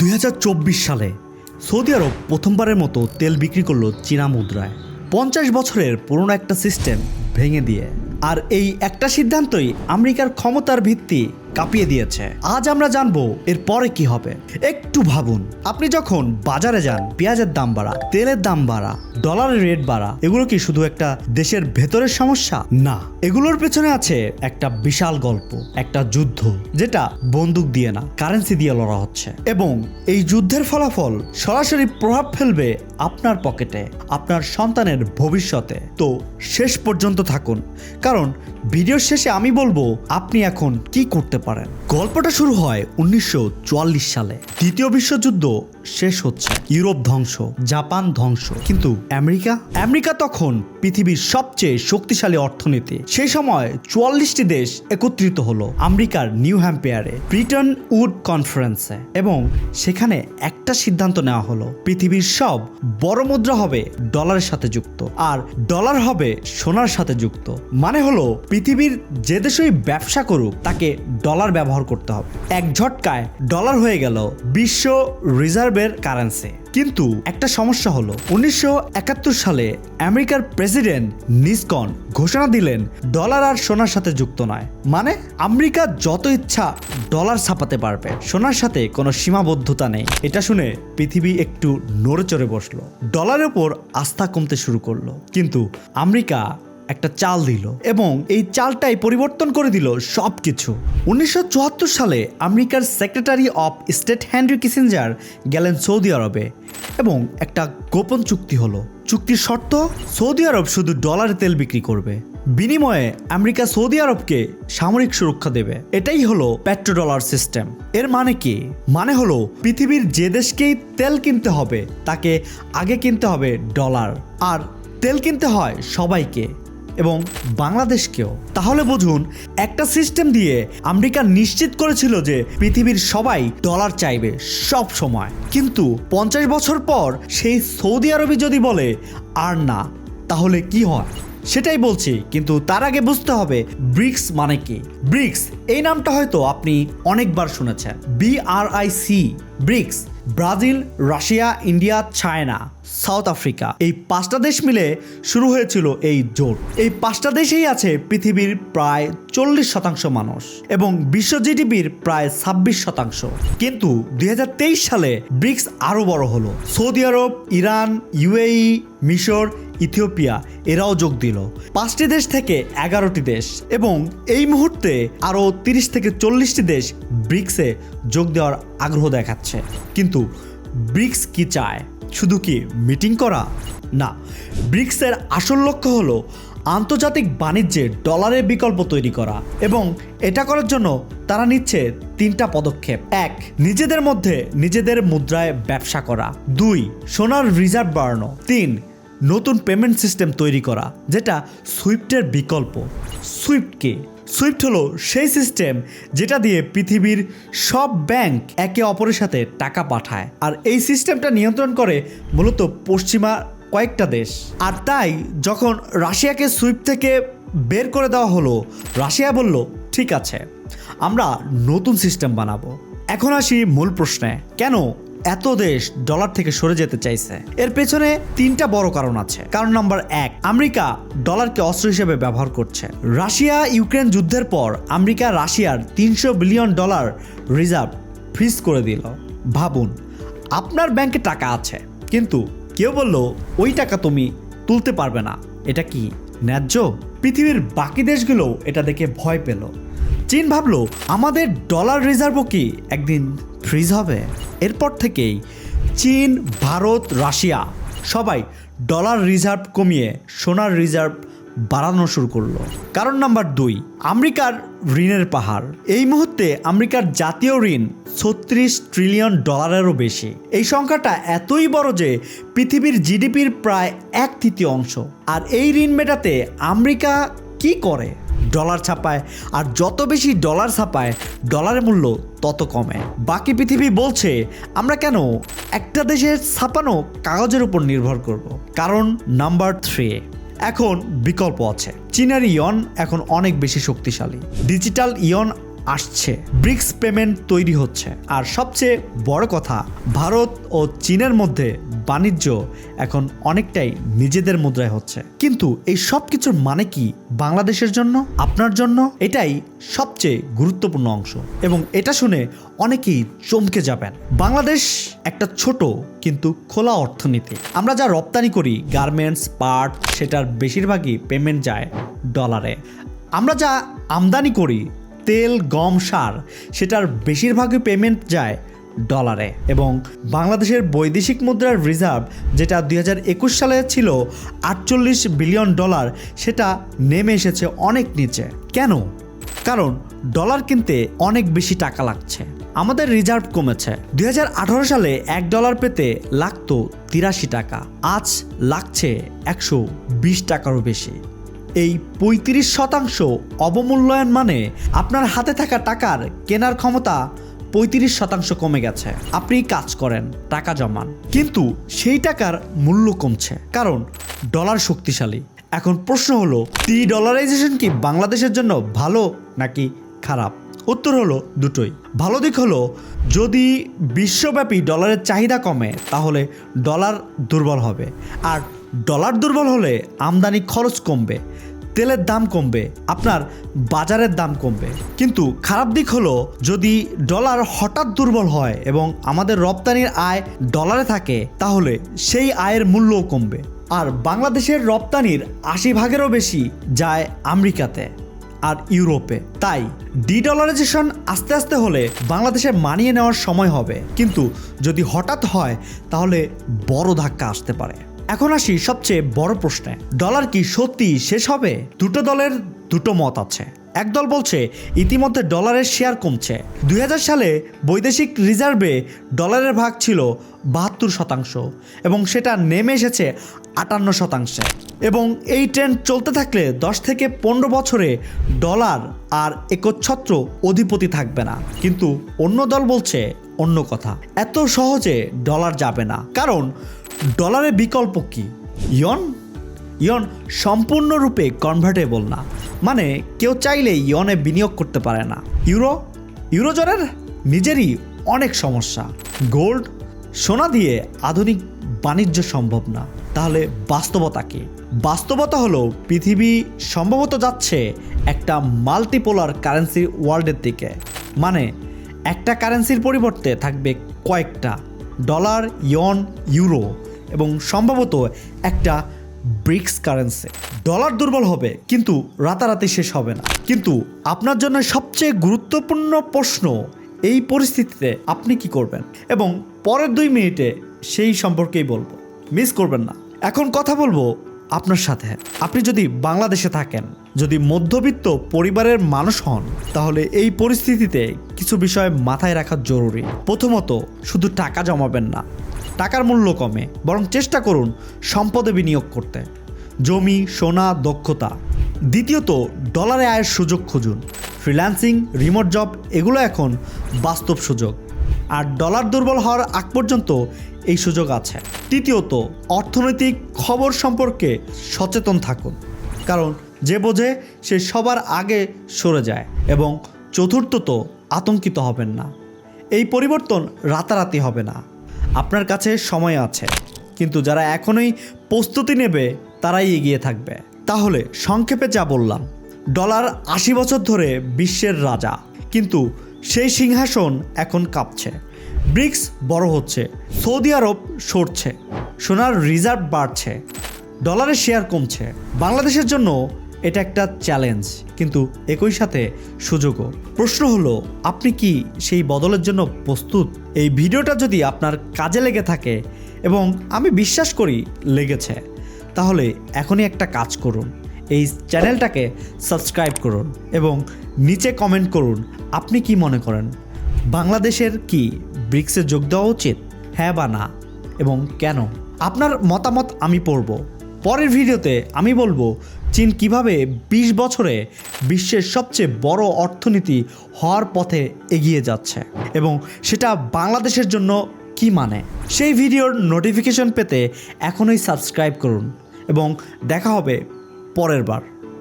2024 সালে সৌদি আরব প্রথমবারের মতো তেল বিক্রি করলো চীনা মুদ্রায় 50 বছরের পুরনো একটা সিস্টেম ভেঙে দিয়ে। আর এই একটা সিদ্ধান্তই আমেরিকার ক্ষমতার ভিত্তি কাঁপিয়ে দিয়েছে। আজ আমরা জানবো এর পরে কি হবে। একটু ভাবুন, আপনি যখন বাজারে যান, পেঁয়াজের দাম বাড়া, তেলের দাম বাড়া, ডলারের রেট বাড়া, এগুলো কি শুধু একটা দেশের ভেতরের সমস্যা? না, এগুলোর পেছনে আছে একটা বিশাল গল্প, একটা যুদ্ধ যেটা বন্দুক দিয়ে না, কারেন্সি দিয়ে লড়া হচ্ছে। এবং এই যুদ্ধের ফলাফল সরাসরি প্রভাব ফেলবে আপনার পকেটে, আপনার সন্তানের ভবিষ্যতে। তো শেষ পর্যন্ত থাকুন, কারণ ভিডিওর শেষে আমি বলবো আপনি এখন কি করতে পারেন। গল্পটা শুরু হয় 1944 সালে। দ্বিতীয় বিশ্বযুদ্ধ শেষ হচ্ছে, ইউরোপ ধ্বংস, জাপান ধ্বংস, কিন্তু আমেরিকা তখন পৃথিবীর সবচেয়ে শক্তিশালী অর্থনীতি। সেই সময় 44টি দেশ একত্রিত হলো আমেরিকার নিউ হ্যাম্পেয়ারে ব্রিটন উড কনফারেন্সে, এবং সেখানে একটা সিদ্ধান্ত নেওয়া হলো, পৃথিবীর সব বড় মুদ্রা হবে ডলারের সাথে যুক্ত, আর ডলার হবে সোনার সাথে যুক্ত। মানে হলো পৃথিবীর যে দেশই ব্যবসা করুক তাকে ডলার ব্যবহার করতে হবে। এক ঝটকায় ডলার হয়ে গেল বিশ্ব রিজার্ভের কারেন্সি। কিন্তু একটা সমস্যা হলো, 1971 সালে আমেরিকার প্রেসিডেন্ট নিক্সন ঘোষণা দিলেন ডলার আর সোনার সাথে যুক্ত নয়। মানে আমেরিকা যত ইচ্ছা ডলার ছাপাতে পারবে, সোনার সাথে কোনো সীমাবদ্ধতা নেই। এটা শুনে পৃথিবী একটু নড়েচড়ে বসলো, ডলারের উপর আস্থা কমতে শুরু করলো। কিন্তু আমেরিকা একটা চাল দিল, এবং এই চালটাই পরিবর্তন করে দিল সবকিছু। 1974 সালে আমেরিকার secretary of state Henry Kissinger গেলেন সৌদি আরবে, এবং একটা গোপন চুক্তি হলো। চুক্তির শর্ত, সৌদি আরব শুধু ডলারে তেল বিক্রি করবে, বিনিময়ে আমেরিকা সৌদি আরবকে সামরিক সুরক্ষা দেবে। এটাই হলো পেট্রো ডলার সিস্টেম। এর মানে কি? মানে হলো পৃথিবীর যে দেশকেই তেল কিনতে হবে তাকে আগে কিনতে হবে ডলার, আর তেল কিনতে হয় সবাইকে, এবং বাংলাদেশকেও। তাহলে বুঝুন, একটা সিস্টেম দিয়ে আমেরিকা নিশ্চিত করেছিল যে পৃথিবীর সবাই ডলার চাইবে সব সময়। কিন্তু 50 বছর পর সেই সৌদি আরবই যদি বলে আর না, তাহলে কি হয় সেটাই বলছি। কিন্তু তার আগে বুঝতে হবে ব্রিক্স মানে কি। ব্রিক্স এই নামটা হয়তো আপনি অনেকবার শুনেছেন। BRIC, BRICS, Brazil, Russia, India, China, South Africa, এই 5টা দেশ মিলে শুরু হয়েছিল এই জোট। এই 5টা দেশেই আছে পৃথিবীর প্রায় 40% মানুষ, এবং বিশ্ব জিডিপির প্রায় 26%। কিন্তু 2023 সালে ব্রিক্স আরো বড় হলো। সৌদি আরব, ইরান, UAE, মিশর, ইথিওপিয়া এরাও যোগ দিল। 5টি দেশ থেকে 11টি দেশ, এবং এই মুহূর্তে আরো 30 থেকে 40টি দেশ ব্রিক্সে যোগ দেওয়ার আগ্রহ দেখাচ্ছে। কিন্তু ব্রিক্স কি চায়? শুধু কি মিটিং করা? না, ব্রিক্সের আসল লক্ষ্য হলো আন্তর্জাতিক বাণিজ্যে ডলারের বিকল্প তৈরি করা, এবং এটা করার জন্য তারা নিচ্ছে 3টা পদক্ষেপ। 1, নিজেদের মধ্যে নিজেদের মুদ্রায় ব্যবসা করা। 2, সোনার রিজার্ভ বাড়ানো। 3, নতুন পেমেন্ট সিস্টেম তৈরি করা, যেটা সুইফটের বিকল্প। সুইফট কি? সুইফট হলো সেই সিস্টেম যেটা দিয়ে পৃথিবীর সব ব্যাংক একে অপরের সাথে টাকা পাঠায়, আর এই সিস্টেমটা নিয়ন্ত্রণ করে মূলত পশ্চিমা কয়েকটা দেশ। আর তাই যখন রাশিয়াকে সুইফট থেকে বের করে দেওয়া হলো, রাশিয়া বলল ঠিক আছে, আমরা নতুন সিস্টেম বানাবো। এখন আসি মূল প্রশ্নে, কেন এত দেশ ডলার থেকে সরে যেতে চাইছে? এর পেছনে 3টা বড় কারণ আছে। কারণ নাম্বার 1, আমেরিকা ডলারকে অস্ত্র হিসেবে ব্যবহার করছে। রাশিয়া ইউক্রেন যুদ্ধের পর আমেরিকা রাশিয়ার $300 বিলিয়ন রিজার্ভ ফ্রিজ করে দিল। ভাবুন, আপনার ব্যাংকে টাকা আছে, কিন্তু কেউ বলল ওই টাকা তুমি তুলতে পারবে না। এটা কি ন্যায্য? পৃথিবীর বাকি দেশগুলো এটা দেখে ভয় পেল। চীন ভাবলো আমাদের ডলার রিজার্ভও কি একদিন ফ্রিজ হবে? এরপর থেকেই চীন, ভারত, রাশিয়া সবাই ডলার রিজার্ভ কমিয়ে সোনার রিজার্ভ বাড়ানো শুরু করলো। কারণ নাম্বার 2, আমেরিকার ঋণের পাহাড়। এই মুহূর্তে আমেরিকার জাতীয় ঋণ $36 ট্রিলিয়ন বেশি। এই সংখ্যাটা এতই বড় যে পৃথিবীর জিডিপির প্রায় 1/3 অংশ। আর এই ঋণ মেটাতে আমেরিকা কি করে? ডলার ছাপায়, আর যত বেশি ডলার ছাপায় ডলারের মূল্য তত কমে। বাকি পৃথিবী বলছে আমরা কেন একটা দেশের ছাপানো কাগজের উপর নির্ভর করব? কারণ নাম্বার 3, এখন বিকল্প আছে। চীনের ইয়ন এখন অনেক বেশি শক্তিশালী। ডিজিটাল ইয়ন আসছে, ব্রিক্স পেমেন্ট তৈরি হচ্ছে, আর সবচেয়ে বড় কথা ভারত ও চীনের মধ্যে বাণিজ্য এখন অনেকটাই নিজেদের মুদ্রায় হচ্ছে। কিন্তু এই সব কিছুর মানে কি বাংলাদেশের জন্য, আপনার জন্য? এটাই সবচেয়ে গুরুত্বপূর্ণ অংশ এবং এটা শুনে অনেকেই চমকে যাবেন। বাংলাদেশ একটা ছোট কিন্তু খোলা অর্থনীতি। আমরা যা রপ্তানি করি গার্মেন্টস, পাট, সেটার বেশিরভাগই পেমেন্ট যায় ডলারে। আমরা যা আমদানি করি তেল, গম, সার, সেটার বেশিরভাগই পেমেন্ট যায় ডলারে। এবং বাংলাদেশের বৈদেশিক মুদ্রার রিজার্ভ যেটা 2021 সালে ছিল 48 বিলিয়ন ডলার, সেটা নেমে এসেছে অনেক নিচে। কেন? কারণ ডলার কিনতে অনেক বেশি টাকা লাগছে। আমাদের রিজার্ভ কমেছে। 2018 সালে $1 পেতে লাগতো 83 টাকা, আজ লাগছে 120 টাকারও বেশি। এই 35% অবমূল্যায়ন মানে আপনার হাতে থাকা টাকার কেনার ক্ষমতা 35% কমে গেছে। আপনি কাজ করেন, টাকা জমান, কিন্তু সেই টাকার মূল্য কমছে কারণ ডলার শক্তিশালী। এখন প্রশ্ন হলো, ডলারাইজেশন কি বাংলাদেশের জন্য ভালো নাকি খারাপ? উত্তর হলো দুটোই। ভালো দিক হলো যদি বিশ্বব্যাপী ডলারের চাহিদা কমে তাহলে ডলার দুর্বল হবে, আর ডলার দুর্বল হলে আমদানি খরচ কমবে, তেলের দাম কমবে, আপনার বাজারের দাম কমবে। কিন্তু খারাপ দিক হলো যদি ডলার হঠাৎ দুর্বল হয় এবং আমাদের রপ্তানির আয় ডলারে থাকে তাহলে সেই আয়ের মূল্যও কমবে। আর বাংলাদেশের রপ্তানির 80% বেশি যায় আমেরিকাতে আর ইউরোপে। তাই ডলারাইজেশন আস্তে আস্তে হলে বাংলাদেশে মানিয়ে নেওয়ার সময় হবে, কিন্তু যদি হঠাৎ হয় তাহলে বড় ধাক্কা আসতে পারে। এখন আসি সবচেয়ে বড় প্রশ্নে, ডলার কি সত্যি শেষ হবে? দুটো দলের দুটো মত আছে। এক দল বলছে ইতিমধ্যে ডলারের শেয়ার কমছে। 2000 সালে বৈদেশিক রিজার্ভে ডলারের ভাগ ছিল 72% এবং সেটা নেমে এসেছে 58%। এবং এই ট্রেন্ড চলতে থাকলে 10 থেকে 15 বছরে ডলার আর একচ্ছত্র অধিপতি থাকবে না। কিন্তু অন্য দল বলছে অন্য কথা, এত সহজে ডলার যাবে না, কারণ ডলারের বিকল্প কি? ইয়ন সম্পূর্ণরূপে কনভার্টেবল না, মানে কেউ চাইলেই ইয়নে বিনিয়োগ করতে পারে না। ইউরোজোনের নিজেরই অনেক সমস্যা। গোল্ড, সোনা দিয়ে আধুনিক বাণিজ্য সম্ভব না। তাহলে বাস্তবতা কি? বাস্তবতা হলো পৃথিবী সম্ভবত যাচ্ছে একটা মাল্টিপোলার কারেন্সি ওয়ার্ল্ডের দিকে, মানে একটা কারেন্সির পরিবর্তে থাকবে কয়েকটা, ডলার, ইয়ন, ইউরো এবং সম্ভবত একটা ব্রিক্স কারেন্সি। ডলার দুর্বল হবে কিন্তু রাতারাতি শেষ হবে না। কিন্তু আপনার জন্য সবচেয়ে গুরুত্বপূর্ণ প্রশ্ন, এই পরিস্থিতিতে আপনি কি করবেন? এবং পরের 2 মিনিটে সেই সম্পর্কেই বলবো, মিস করবেন না। এখন কথা বলবো আপনার সাথে। আপনি যদি বাংলাদেশে থাকেন, যদি মধ্যবিত্ত পরিবারের মানুষ হন, তাহলে এই পরিস্থিতিতে কিছু বিষয় মাথায় রাখা জরুরি। প্রথমত, শুধু টাকা জমাবেন না, টাকার মূল্য কমে, বরং চেষ্টা করুন সম্পদে বিনিয়োগ করতে, জমি, সোনা, দক্ষতা। দ্বিতীয়ত, ডলারে আয়ের সুযোগ খুঁজুন, ফ্রিল্যান্সিং, রিমোট জব, এগুলো এখন বাস্তব সুযোগ, আর ডলার দুর্বল হওয়ার আগ পর্যন্ত এই সুযোগ আছে। তৃতীয়ত, অর্থনৈতিক খবর সম্পর্কে সচেতন থাকুন, কারণ যে বোঝে সে সবার আগে সরে যায়। এবং চতুর্থত, আতঙ্কিত হবেন না, এই পরিবর্তন রাতারাতি হবে না, আপনার কাছে সময় আছে, কিন্তু যারা এখনই প্রস্তুতি নেবে তারাই এগিয়ে থাকবে। তাহলে সংক্ষেপে যা বললাম, ডলার 80 বছর ধরে বিশ্বের রাজা, কিন্তু সেই সিংহাসন এখন কাঁপছে। ব্রিক্স বড় হচ্ছে, সৌদি আরব সরছে, সোনার রিজার্ভ বাড়ছে, ডলারের শেয়ার কমছে। বাংলাদেশের জন্য এটা একটা চ্যালেঞ্জ, কিন্তু একই সাথে সুযোগও। প্রশ্ন হলো, আপনি কি সেই বদলের জন্য প্রস্তুত? এই ভিডিওটা যদি আপনার কাজে লেগে থাকে, এবং আমি বিশ্বাস করি লেগেছে, তাহলে এখনই একটা কাজ করুন, এই চ্যানেলটাকে সাবস্ক্রাইব করুন এবং নিচে কমেন্ট করুন আপনি কি মনে করেন, বাংলাদেশের কি ব্রিক্সে যোগ দেওয়া উচিত, হ্যাঁ বা না, এবং কেন? আপনার মতামত আমি পড়ব। পরের ভিডিওতে আমি বলবো চীন কিভাবে 20 বছরে বিশ্বের সবচেয়ে বড় অর্থনীতি হওয়ার পথে এগিয়ে যাচ্ছে এবং সেটা বাংলাদেশের জন্য কি মানে। সেই ভিডিওর নোটিফিকেশন পেতে এখনই সাবস্ক্রাইব করুন এবং দেখা হবে পরের বার।